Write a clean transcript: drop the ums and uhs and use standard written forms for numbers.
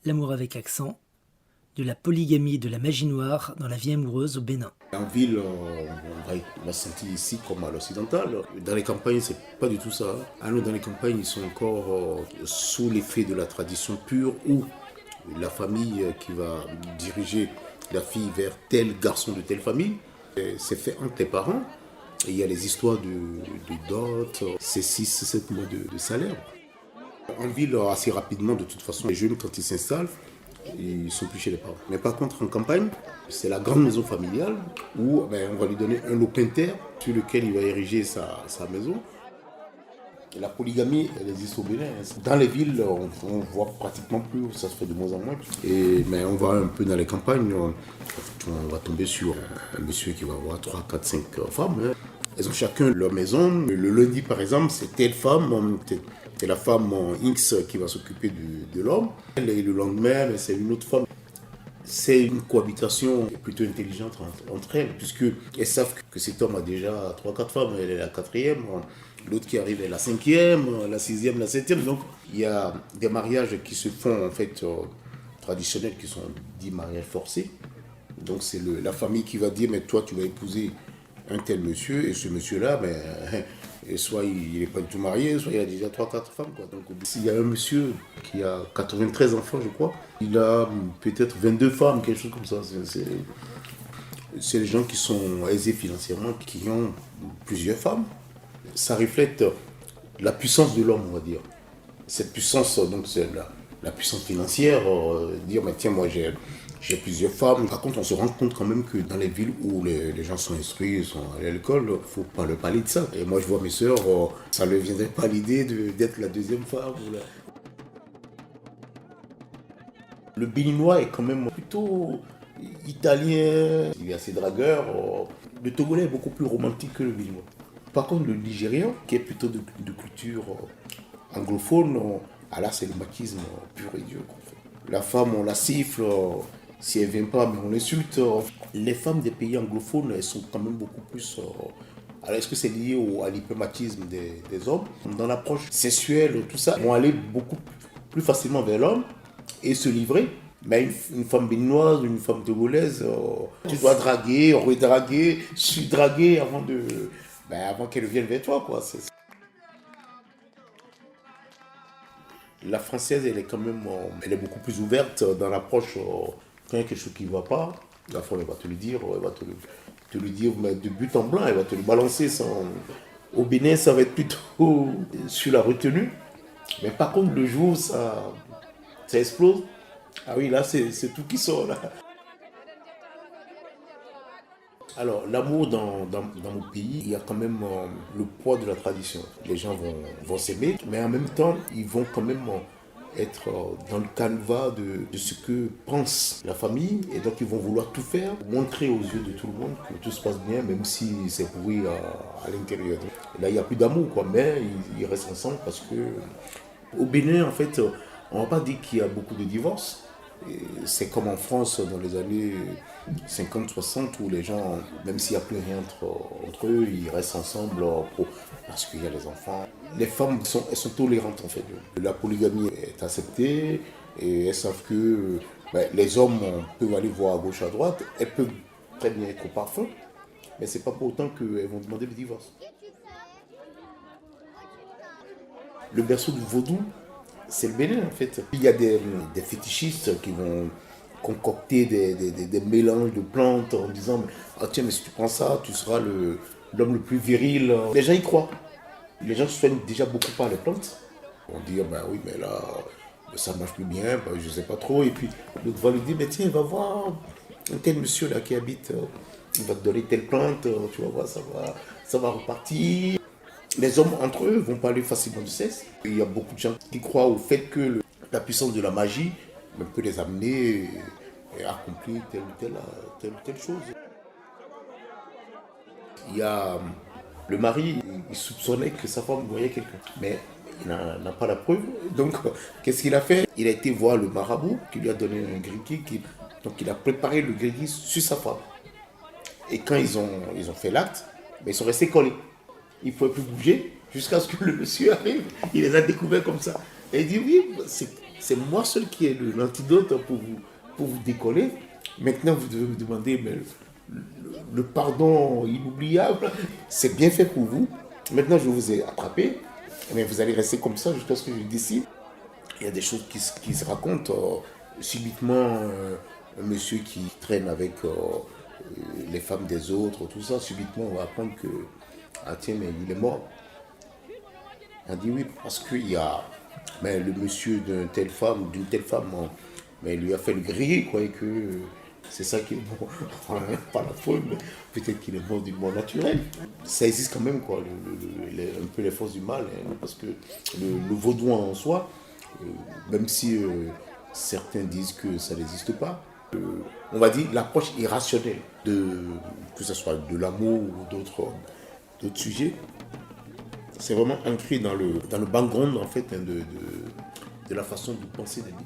L'amour avec accent, de la polygamie et de la magie noire dans la vie amoureuse au Bénin. En ville, on va se sentir ici comme à l'occidental. Dans les campagnes, c'est pas du tout ça. Ah non, dans les campagnes, ils sont encore sous l'effet de la tradition pure où la famille qui va diriger la fille vers tel garçon de telle famille, c'est fait entre les parents. Et il y a les histoires de dot, c'est 6-7 mois de salaire. En ville, assez rapidement, de toute façon, les jeunes, quand ils s'installent, ils sont plus chez les parents. Mais par contre, en campagne, c'est la grande maison familiale où on va lui donner un lopin de terre sur lequel il va ériger sa maison. Et la polygamie, elle existe au Bénin. Dans les villes, on voit pratiquement plus, ça se fait de moins en moins. Mais on va un peu dans les campagnes, on va tomber sur un monsieur qui va avoir 3, 4, 5 femmes. Elles ont chacun leur maison. Le lundi, par exemple, c'est telle femme, c'est la femme X qui va s'occuper de l'homme. Et le lendemain, c'est une autre femme. C'est une cohabitation plutôt intelligente entre elles, puisqu'elles savent que cet homme a déjà 3-4 femmes, elle est la quatrième, l'autre qui arrive est la cinquième, la sixième, la septième. Donc il y a des mariages qui se font en fait traditionnels, qui sont dits mariages forcés. Donc c'est la famille qui va dire, mais toi tu vas épouser un tel monsieur, et ce monsieur-là, et soit il n'est pas du tout marié, soit il a déjà 3-4 femmes. Quoi. Donc il y a un monsieur qui a 93 enfants, je crois. Il a peut-être 22 femmes, quelque chose comme ça. C'est les gens qui sont aisés financièrement, qui ont plusieurs femmes. Ça reflète la puissance de l'homme, on va dire. Cette puissance, donc c'est la puissance financière, dire, mais tiens, moi j'ai plusieurs femmes. Par contre, on se rend compte quand même que dans les villes où les gens sont instruits, sont allés à l'école, il ne faut pas leur parler de ça. Et moi, je vois mes sœurs, ça ne leur viendrait pas l'idée d'être la deuxième femme. Le Béninois est quand même plutôt italien, il est assez dragueur. Le Togolais est beaucoup plus romantique que le Béninois. Par contre, le Nigérian, qui est plutôt de culture anglophone, là, c'est le machisme pur et dur. La femme, on la siffle. Si elle ne vient pas, mais on l'insulte. Les femmes des pays anglophones, elles sont quand même beaucoup plus... Alors, est-ce que c'est lié à l'hypermatisme des hommes? Dans l'approche sexuelle, tout ça, elles vont aller beaucoup plus facilement vers l'homme et se livrer. Mais une femme béninoise, une femme togolaise, tu dois draguer, redraguer, draguer avant qu'elle vienne vers toi, quoi. La française, elle est quand même, elle est beaucoup plus ouverte dans l'approche. Quand il y a quelque chose qui ne va pas, la femme, elle va te le dire, elle va te le dire mais de but en blanc, elle va te le balancer. Au Bénin, ça va être plutôt sur la retenue. Mais par contre, le jour où ça explose, ah oui, là, c'est tout qui sort, là. Alors, l'amour dans mon pays, il y a quand même le poids de la tradition. Les gens vont s'aimer, mais en même temps, ils vont quand même être dans le canevas de ce que pense la famille. Et donc, ils vont vouloir tout faire, montrer aux yeux de tout le monde que tout se passe bien, même si c'est pourri à l'intérieur. Là, il n'y a plus d'amour, quoi, mais ils restent ensemble parce que... Au Bénin, en fait, on ne va pas dire qu'il y a beaucoup de divorces. C'est comme en France dans les années 50-60 où les gens, même s'il n'y a plus rien entre eux, ils restent ensemble parce qu'il y a les enfants. Les femmes, elles sont tolérantes en fait. La polygamie est acceptée et elles savent que les hommes peuvent aller voir à gauche, à droite. Elles peuvent très bien être au parfum, mais ce n'est pas pour autant qu'elles vont demander le divorce. Le berceau du vaudou, c'est le Bénin en fait. Il y a des fétichistes qui vont concocter des mélanges de plantes en disant ah tiens mais si tu prends ça, tu seras l'homme le plus viril. Les gens y croient. Les gens se soignent déjà beaucoup par les plantes. On dit oui mais là ça marche plus bien, je sais pas trop. Et puis l'autre va lui dire mais tiens va voir un tel monsieur là qui habite, il va te donner telle plante, tu vas voir ça va repartir. Les hommes entre eux vont parler facilement de sexe. Il y a beaucoup de gens qui croient au fait que la puissance de la magie peut les amener à accomplir telle ou telle chose. Il y a le mari, il soupçonnait que sa femme voyait quelqu'un, mais il n'a pas la preuve. Donc, qu'est-ce qu'il a fait? Il a été voir le marabout qui lui a donné un griki. Donc, il a préparé le griki sur sa femme. Et quand ils ont fait l'acte, ils sont restés collés. Il ne pouvait plus bouger jusqu'à ce que le monsieur arrive. Il les a découverts comme ça. Et il dit oui, c'est moi seul qui ai l'antidote pour vous décoller. Maintenant, vous devez me demander, mais le pardon inoubliable, c'est bien fait pour vous. Maintenant, je vous ai attrapé, mais vous allez rester comme ça jusqu'à ce que je décide. Il y a des choses qui se racontent. Subitement, un monsieur qui traîne avec les femmes des autres, tout ça, subitement, on va apprendre que, ah tiens, mais il est mort. On dit oui, parce qu'il y a mais le monsieur d'une telle femme, mais il lui a fait le griller, quoi, et que c'est ça qui est mort. Pas la faute, mais peut-être qu'il est mort d'une mort naturelle. Ça existe quand même, quoi, un peu les forces du mal, hein, parce que le vaudouin en soi, même si certains disent que ça n'existe pas, on va dire l'approche irrationnelle, que ce soit de l'amour ou d'autres sujets, c'est vraiment ancré dans le background en fait, hein, de la façon de penser des gens.